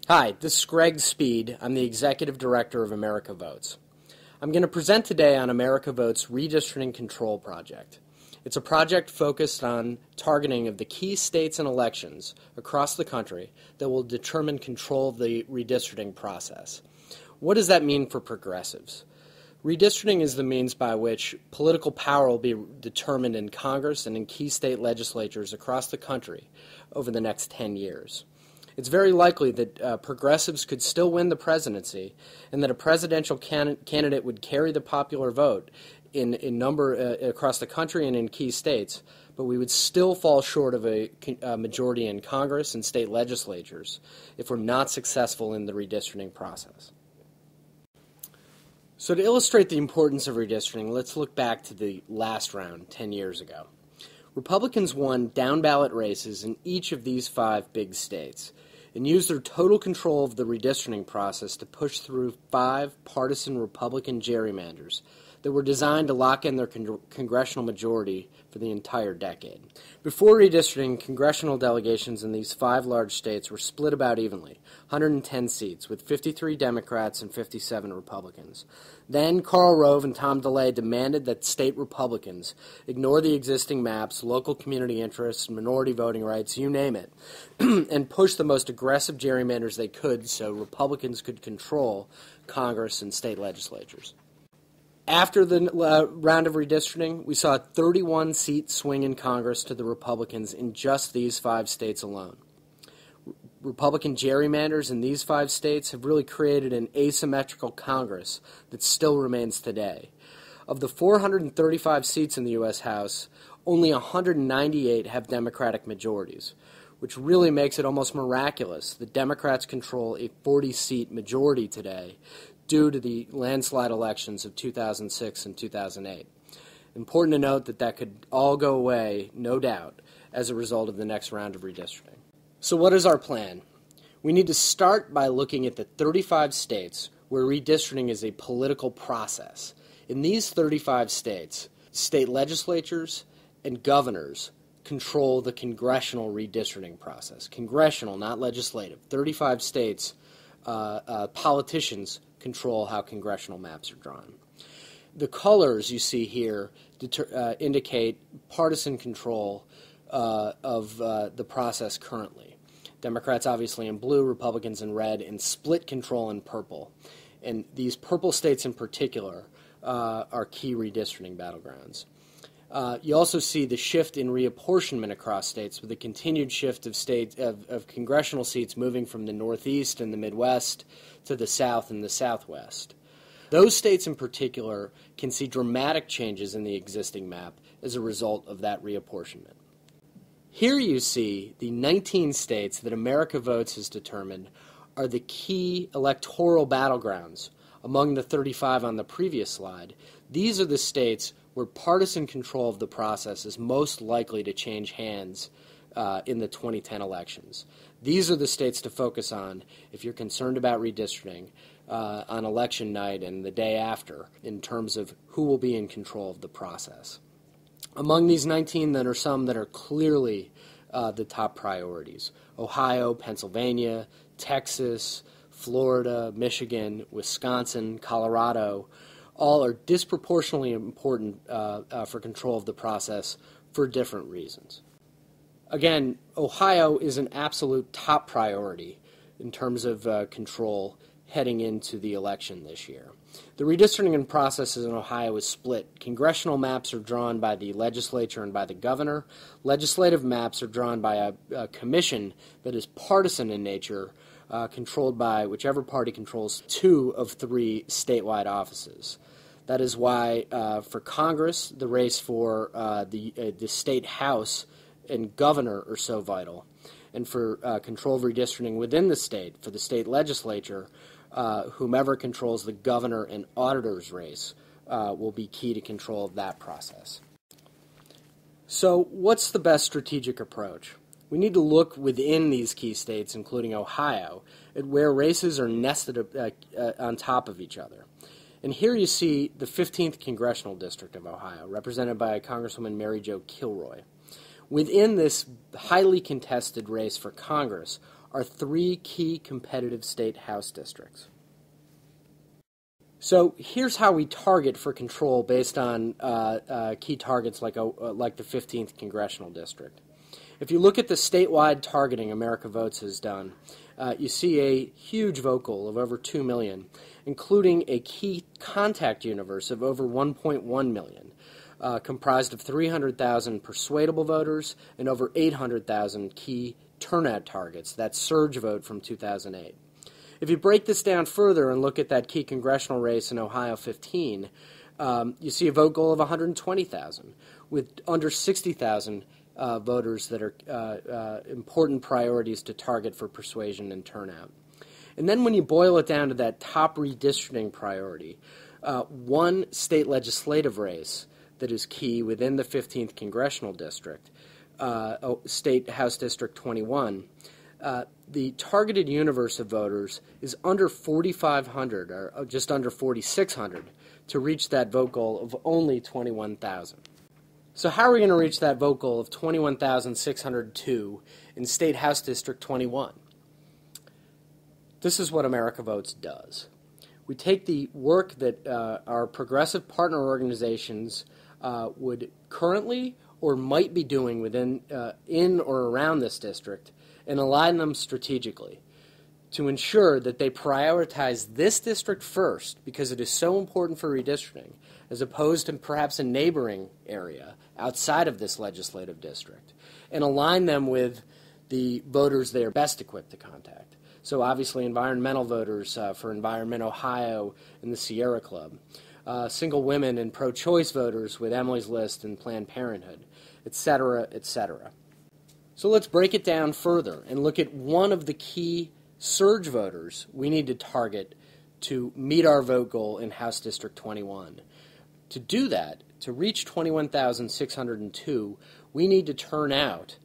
Hi, this is Greg Speed. I'm the Executive Director of America Votes. I'm going to present today on America Votes' Redistricting Control Project. It's a project focused on targeting of the key states and elections across the country that will determine control of the redistricting process. What does that mean for progressives? Redistricting is the means by which political power will be determined in Congress and in key state legislatures across the country over the next 10 years. It's very likely that progressives could still win the presidency and that a presidential candidate would carry the popular vote in number across the country and in key states, but we would still fall short of a majority in Congress and state legislatures if we're not successful in the redistricting process. So to illustrate the importance of redistricting, let's look back to the last round 10 years ago. Republicans won down-ballot races in each of these 5 big states and used their total control of the redistricting process to push through 5 partisan Republican gerrymanders that were designed to lock in their congressional majority for the entire decade. Before redistricting, congressional delegations in these 5 large states were split about evenly, 110 seats, with 53 Democrats and 57 Republicans. Then Karl Rove and Tom DeLay demanded that state Republicans ignore the existing maps, local community interests, minority voting rights, you name it, and push the most aggressive gerrymanders they could so Republicans could control Congress and state legislatures. After the round of redistricting, we saw a 31-seat swing in Congress to the Republicans in just these 5 states alone. Republican gerrymanders in these 5 states have really created an asymmetrical Congress that still remains today. Of the 435 seats in the U.S. House, only 198 have Democratic majorities, which really makes it almost miraculous that Democrats control a 40-seat majority today due to the landslide elections of 2006 and 2008. Important to note that that could all go away, no doubt, as a result of the next round of redistricting. So what is our plan? We need to start by looking at the 35 states where redistricting is a political process. In these 35 states, state legislatures and governors control the congressional redistricting process. Congressional, not legislative. 35 states, politicians control how congressional maps are drawn. The colors you see here indicate partisan control of the process currently. Democrats obviously in blue, Republicans in red, and split control in purple. And these purple states in particular are key redistricting battlegrounds. You also see the shift in reapportionment across states with the continued shift of congressional seats moving from the Northeast and the Midwest to the South and the Southwest. Those states in particular can see dramatic changes in the existing map as a result of that reapportionment. Here you see the 19 states that America Votes has determined are the key electoral battlegrounds. Among the 35 on the previous slide, these are the states where partisan control of the process is most likely to change hands in the 2010 elections. These are the states to focus on if you're concerned about redistricting on election night and the day after in terms of who will be in control of the process. Among these 19, there are some that are clearly the top priorities: Ohio, Pennsylvania, Texas, Florida, Michigan, Wisconsin, Colorado. All are disproportionately important for control of the process for different reasons. Again, Ohio is an absolute top priority in terms of control heading into the election this year. The redistricting process in Ohio is split. Congressional maps are drawn by the legislature and by the governor. Legislative maps are drawn by a commission that is partisan in nature, controlled by whichever party controls 2 of 3 statewide offices. That is why for Congress, the race for the state house and governor are so vital. And for control of redistricting within the state, for the state legislature, whomever controls the governor and auditor's race will be key to control of that process. So what's the best strategic approach? We need to look within these key states, including Ohio, at where races are nested on top of each other. And here you see the 15th Congressional District of Ohio, represented by Congresswoman Mary Jo Kilroy. Within this highly contested race for Congress are 3 key competitive state House districts. So here's how we target for control based on key targets like the 15th Congressional District. If you look at the statewide targeting America Votes has done, you see a huge vote goal of over 2 million, including a key contact universe of over 1.1 million, comprised of 300,000 persuadable voters and over 800,000 key turnout targets, that surge vote from 2008. If you break this down further and look at that key congressional race in Ohio 15, you see a vote goal of 120,000, with under 60,000 voters that are important priorities to target for persuasion and turnout. And then when you boil it down to that top redistricting priority, one state legislative race that is key within the 15th Congressional District, State House District 21, the targeted universe of voters is under 4,500, or just under 4,600, to reach that vote goal of only 21,000. So how are we going to reach that vote goal of 21,602 in State House District 21? This is what America Votes does. We take the work that our progressive partner organizations would currently or might be doing within, in or around this district, and align them strategically to ensure that they prioritize this district first because it is so important for redistricting, as opposed to perhaps a neighboring area outside of this legislative district, and align them with the voters they are best equipped to contact. So obviously environmental voters for Environment Ohio and the Sierra Club, single women and pro-choice voters with Emily's List and Planned Parenthood, etc., etc. So let's break it down further and look at one of the key surge voters we need to target to meet our vote goal in House District 21. To do that, to reach 21,602, we need to turn out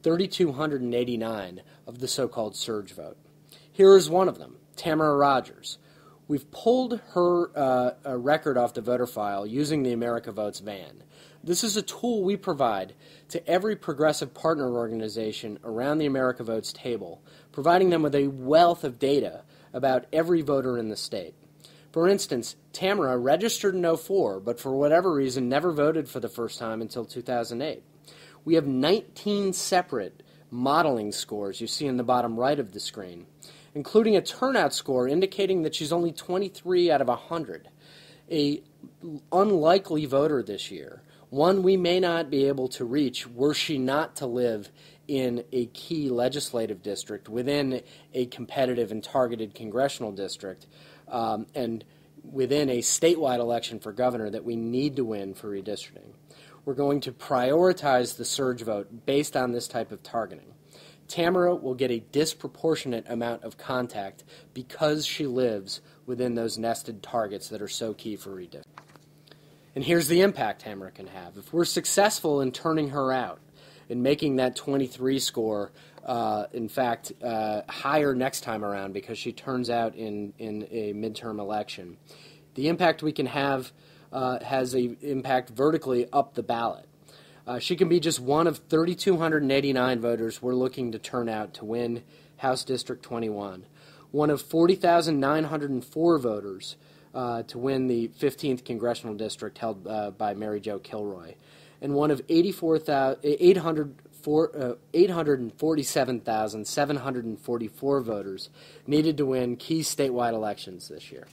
3,289 of the so-called surge vote. Here is one of them, Tamara Rogers. We've pulled her record off the voter file using the America Votes van. This is a tool we provide to every progressive partner organization around the America Votes table, providing them with a wealth of data about every voter in the state. For instance, Tamara registered in 2004, but for whatever reason never voted for the first time until 2008. We have 19 separate modeling scores you see in the bottom right of the screen, including a turnout score indicating that she's only 23 out of 100, a unlikely voter this year, one we may not be able to reach were she not to live in a key legislative district within a competitive and targeted congressional district, and within a statewide election for governor that we need to win for redistricting. We're going to prioritize the surge vote based on this type of targeting. Tamara will get a disproportionate amount of contact because she lives within those nested targets that are so key for redistricting. And here's the impact Tamara can have. If we're successful in turning her out and making that 23 score, in fact, higher next time around because she turns out in a midterm election, the impact we can have has an impact vertically up the ballot. She can be just one of 3,289 voters we're looking to turn out to win House District 21, one of 40,904 voters to win the 15th Congressional District held by Mary Jo Kilroy, and one of 847,744 voters needed to win key statewide elections this year.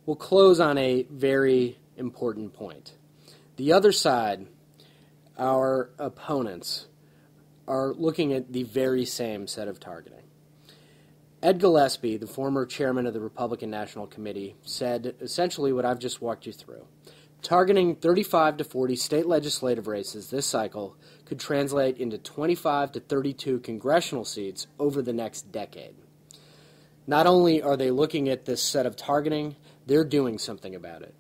We'll close on a very important point. The other side, our opponents, are looking at the very same set of targeting. Ed Gillespie, the former chairman of the Republican National Committee, said essentially what I've just walked you through. Targeting 35 to 40 state legislative races this cycle could translate into 25 to 32 congressional seats over the next decade. Not only are they looking at this set of targeting, they're doing something about it.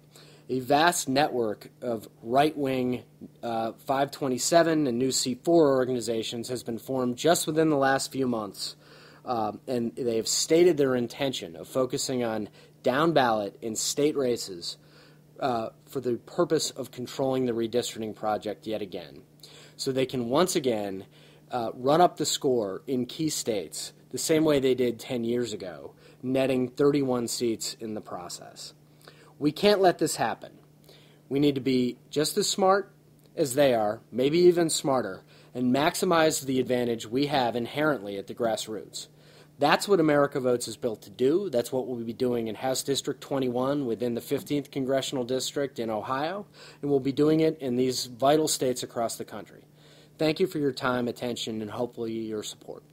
A vast network of right-wing 527 and New C4 organizations has been formed just within the last few months, and they have stated their intention of focusing on down-ballot in state races for the purpose of controlling the redistricting project yet again, so they can once again run up the score in key states the same way they did 10 years ago, netting 31 seats in the process. We can't let this happen. We need to be just as smart as they are, maybe even smarter, and maximize the advantage we have inherently at the grassroots. That's what America Votes is built to do. That's what we'll be doing in House District 21 within the 15th Congressional District in Ohio, and we'll be doing it in these vital states across the country. Thank you for your time, attention, and hopefully your support.